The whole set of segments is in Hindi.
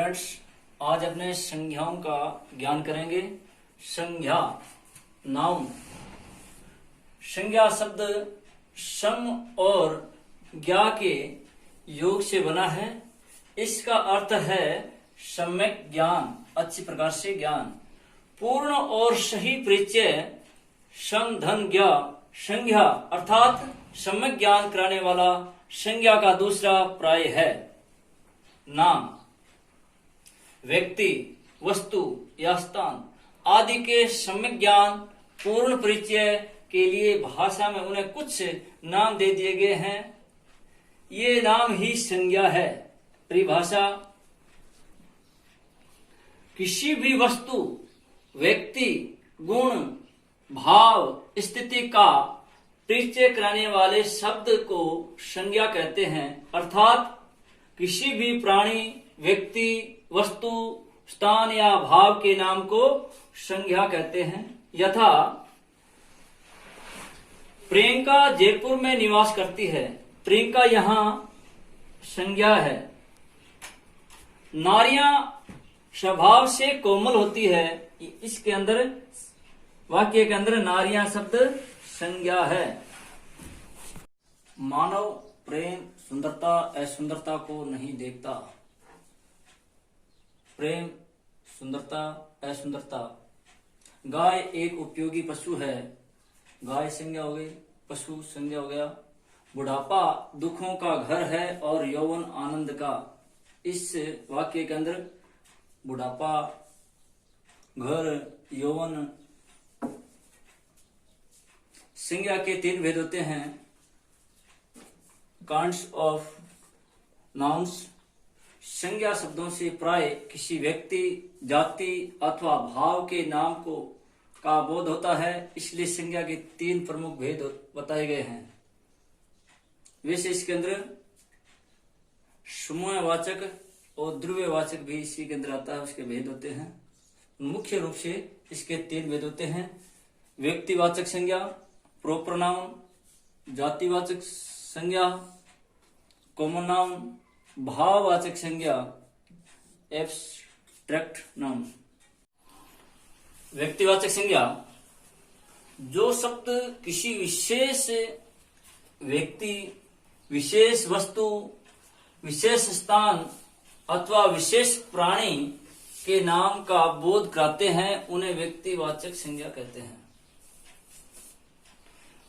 स्टूडेंट्स, आज अपने संज्ञाओं का ज्ञान करेंगे। संज्ञा नाउन। संज्ञा शब्द सम और ज्ञा के योग से बना है। इसका अर्थ है सम्यक ज्ञान, अच्छी प्रकार से ज्ञान, पूर्ण और सही परिचय। सम धन ज्ञा संज्ञा अर्थात सम्यक ज्ञान कराने वाला संज्ञा का दूसरा प्राय है। नाम व्यक्ति, वस्तु या स्थान आदि के सम्यक ज्ञान, पूर्ण परिचय के लिए भाषा में उन्हें कुछ नाम दे दिए गए हैं। ये नाम ही संज्ञा है। परिभाषा: किसी भी वस्तु, व्यक्ति, गुण, भाव, स्थिति का परिचय कराने वाले शब्द को संज्ञा कहते हैं। अर्थात किसी भी प्राणी, व्यक्ति, वस्तु, स्थान या भाव के नाम को संज्ञा कहते हैं। यथा प्रियंका जयपुर में निवास करती है। प्रियंका यहाँ संज्ञा है। नारियां स्वभाव से कोमल होती है। इसके अंदर, वाक्य के अंदर नारियां शब्द संज्ञा है। मानव प्रेम, सुंदरता, असुंदरता को नहीं देखता। प्रेम, सुंदरता, असुंदरता। गाय एक उपयोगी पशु है। गाय संज्ञा हो गई, पशु संज्ञा हो गया। बुढ़ापा दुखों का घर है और यौवन आनंद का। इस वाक्य के अंदर बुढ़ापा, घर, यौवन, संज्ञा के तीन भेद होते हैं। Kinds of nouns. संज्ञा शब्दों से प्राय किसी व्यक्ति, जाति अथवा भाव के नाम का बोध होता है। इसलिए संज्ञा के तीन प्रमुख भेद बताए गए हैं। वैसे इसके अंदर समूहवाचक और ध्रुववाचक भी इसी के अंदर आता है, उसके भेद होते हैं। मुख्य रूप से इसके तीन भेद होते हैं। व्यक्तिवाचक संज्ञा, प्रोपर नाउन, जातिवाचक संज्ञा, कॉमन नाउन, भाववाचक संज्ञा, एब्स्ट्रैक्ट नाउन। व्यक्तिवाचक संज्ञा: जो शब्द किसी विशेष व्यक्ति, विशेष वस्तु, विशेष स्थान अथवा विशेष प्राणी के नाम का बोध कराते हैं, उन्हें व्यक्तिवाचक संज्ञा कहते हैं।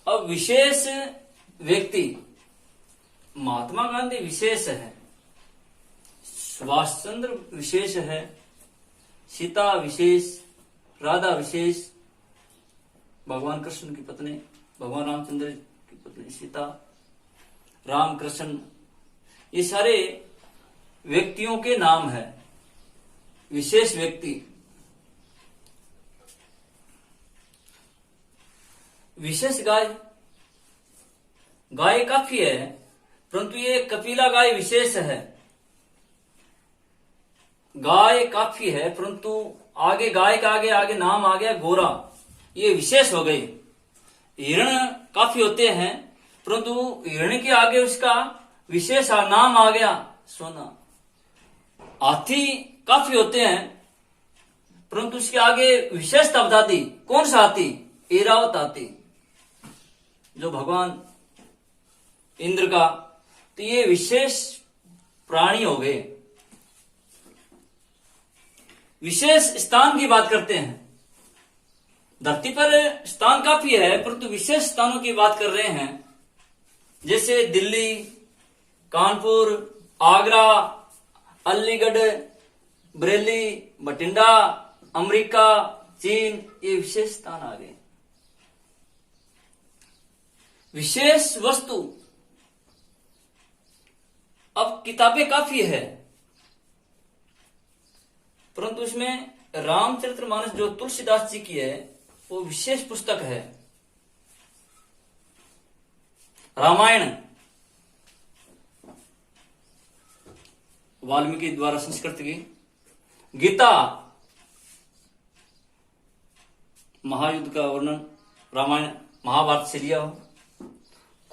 अब विशेष व्यक्ति: महात्मा गांधी विशेष है, सुभाष चंद्र विशेष है, सीता विशेष, राधा विशेष, भगवान कृष्ण की पत्नी, भगवान रामचंद्र की पत्नी सीता, राम कृष्ण, ये सारे व्यक्तियों के नाम है। विशेष व्यक्ति। विशेष गाय: गाय काफी है, परंतु ये कपिला गाय विशेष है। गाय काफी है, परंतु आगे गाय का आगे नाम आ गया गोरा, ये विशेष हो गई। हिरण काफी होते हैं, परंतु हिरण के आगे उसका विशेष नाम आ गया सोना। हाथी काफी होते हैं, परंतु उसके आगे विशेषता बता दी। कौन सा हाथी? ऐरावत हाथी, जो भगवान इंद्र का। तो ये विशेष प्राणी हो गए। विशेष स्थान की बात करते हैं। धरती पर स्थान काफी है, परंतु विशेष स्थानों की बात कर रहे हैं। जैसे दिल्ली, कानपुर, आगरा, अलीगढ़, बरेली, बठिंडा, अमेरिका, चीन, ये विशेष स्थान आ गए। विशेष वस्तु: अब किताबें काफी है, परंतु इसमें रामचरितमानस जो तुलसीदास जी की है, वो विशेष पुस्तक है। रामायण वाल्मीकि द्वारा संस्कृत की। गीता महायुद्ध का वर्णन रामायण महाभारत से लिया हो।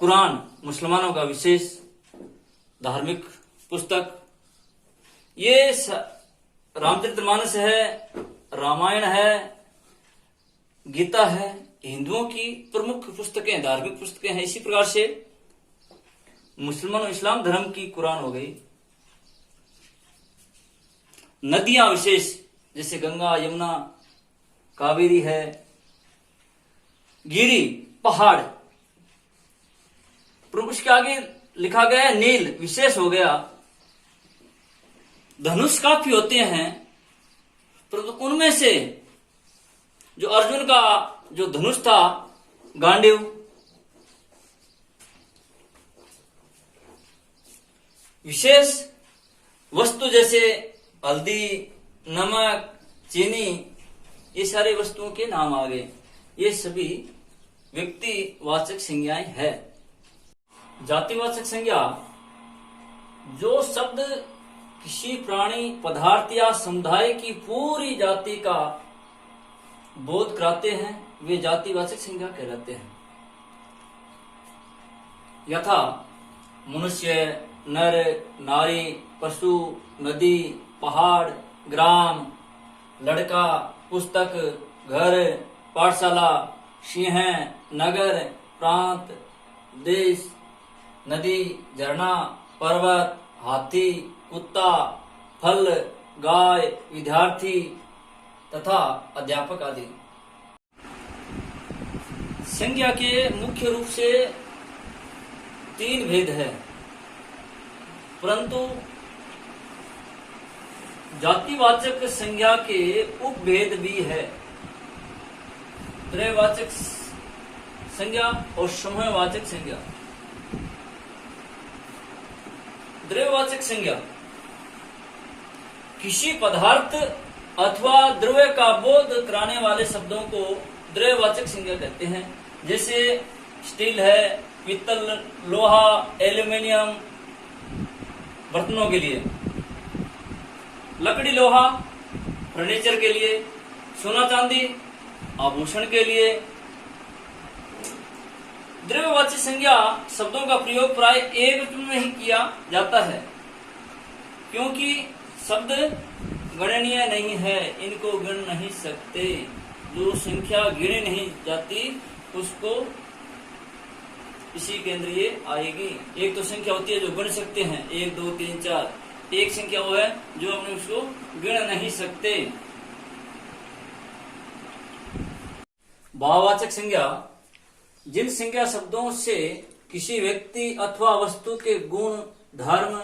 कुरान मुसलमानों का विशेष धार्मिक पुस्तक। ये रामचरितमानस है, रामायण है, गीता है, हिंदुओं की प्रमुख पुस्तकें, धार्मिक पुस्तकें हैं। इसी प्रकार से मुसलमान और इस्लाम धर्म की कुरान हो गई। नदियां विशेष जैसे गंगा, यमुना, कावेरी है, गिरी, पहाड़, प्रमुख के आगे लिखा गया है नील विशेष हो गया। धनुष काफी होते हैं, परंतु उनमें से जो अर्जुन का जो धनुष था गांडीव, विशेष वस्तु जैसे हल्दी, नमक, चीनी, ये सारी वस्तुओं के नाम आ गए। ये सभी व्यक्तिवाचक संज्ञाएं है। जातिवाचक संज्ञा जो शब्द किसी प्राणी, पदार्थ या समुदाय की पूरी जाति का बोध कराते हैं, वे जातिवाचक संज्ञा कहलाते हैं। यथा मनुष्य, नर, नारी, पशु, नदी, पहाड़, ग्राम, लड़का, पुस्तक, घर, पाठशाला, सिंह, नगर, प्रांत, देश, नदी, झरना, पर्वत, हाथी, कुत्ता, फल, गाय, विद्यार्थी तथा अध्यापक आदि। संज्ञा के मुख्य रूप से 3 भेद है, परंतु जातिवाचक संज्ञा के उपभेद भी है। त्रयवाचक संज्ञा और समूहवाचक संज्ञा। द्रव्यवाचक संज्ञा किसी पदार्थ अथवा द्रव्य का बोध कराने वाले शब्दों को द्रव्यवाचक संज्ञा कहते हैं। जैसे स्टील है, पीतल, लोहा, एल्यूमिनियम बर्तनों के लिए, लकड़ी, लोहा फर्नीचर के लिए, सोना चांदी आभूषण के लिए। द्रव्यवाचक संज्ञा शब्दों का प्रयोग प्राय एकवचन में ही किया जाता है, क्योंकि शब्द गणनीय नहीं है, इनको गिन नहीं सकते। जो संख्या गिनी नहीं जाती उसको इसी के अंदर ये आएगी। एक तो संख्या होती है जो गिन सकते हैं, 1, 2, 3, 4। एक संख्या वो है जो अपने उसको गिन नहीं सकते। भाववाचक संज्ञा जिन संज्ञा शब्दों से किसी व्यक्ति अथवा वस्तु के गुण, धर्म,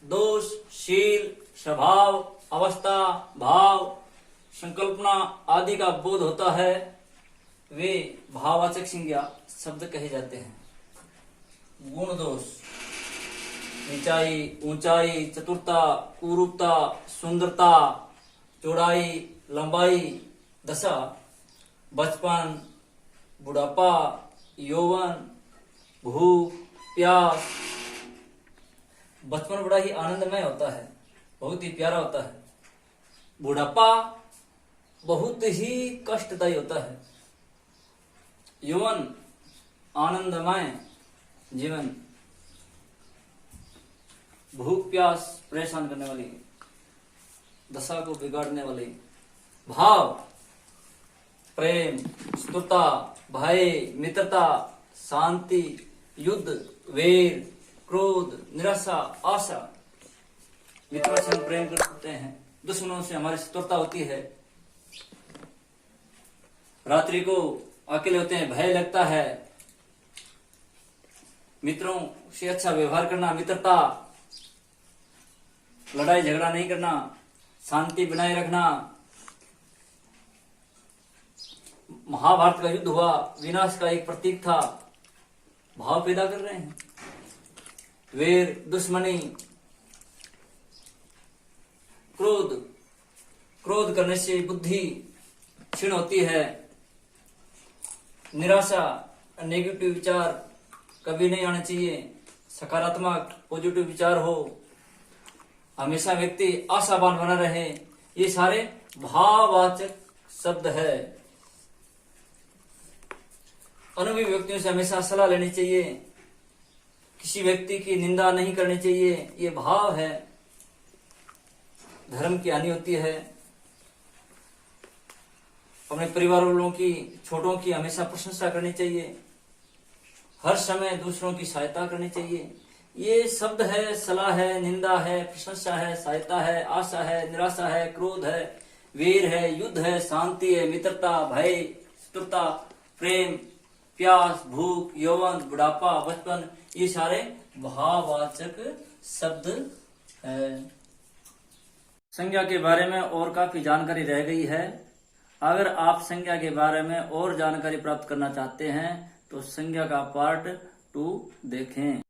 दोष, शील, स्वभाव, अवस्था, भाव, संकल्पना आदि का बोध होता है, वे भाववाचक संज्ञा शब्द कहे जाते हैं। गुण, दोष, नीचाई, ऊंचाई, चतुरता, कुरूपता, सुंदरता, चौड़ाई, लंबाई, दशा, बचपन, बुढ़ापा, यौवन, भूख, प्यास। बचपन बड़ा ही आनंदमय होता है, बहुत ही प्यारा होता है। बुढ़ापा बहुत ही कष्टदायी होता है। यौवन आनंदमय जीवन। भूख प्यास परेशान करने वाली, दशा को बिगाड़ने वाली। भाव प्रेम, स्तुता, भय, मित्रता, शांति, युद्ध, वेर, क्रोध, निराशा, आशा। मित्रों से हम प्रेम करते हैं, दुश्मनों से हमारी शत्रुता होती है। रात्रि को अकेले होते हैं, भय लगता है। मित्रों से अच्छा व्यवहार करना, मित्रता, लड़ाई झगड़ा नहीं करना, शांति बनाए रखना। महाभारत का युद्ध हुआ, विनाश का एक प्रतीक था। भाव पैदा कर रहे हैं। वेर, दुश्मनी, क्रोध, क्रोध करने से बुद्धि क्षीण होती है। निराशा, नेगेटिव विचार कभी नहीं आना चाहिए। सकारात्मक पॉजिटिव विचार हो, हमेशा व्यक्ति आशावान बना रहे। ये सारे भाववाचक शब्द है। अनुभवी व्यक्तियों से हमेशा सलाह लेनी चाहिए, किसी व्यक्ति की निंदा नहीं करनी चाहिए। ये भाव है। धर्म की हानि होती है। अपने परिवार वालों की, छोटों की हमेशा प्रशंसा करनी चाहिए। हर समय दूसरों की सहायता करनी चाहिए। ये शब्द है, सलाह है, निंदा है, प्रशंसा है, सहायता है, आशा है, निराशा है, क्रोध है, वीर है, युद्ध है, शांति है, मित्रता, भय, शत्रुता, प्रेम, प्यास, भूख, यौवन, बुढ़ापा, बचपन, ये सारे भाववाचक शब्द है। संज्ञा के बारे में और काफी जानकारी रह गई है। अगर आप संज्ञा के बारे में और जानकारी प्राप्त करना चाहते हैं तो संज्ञा का पार्ट 2 देखें।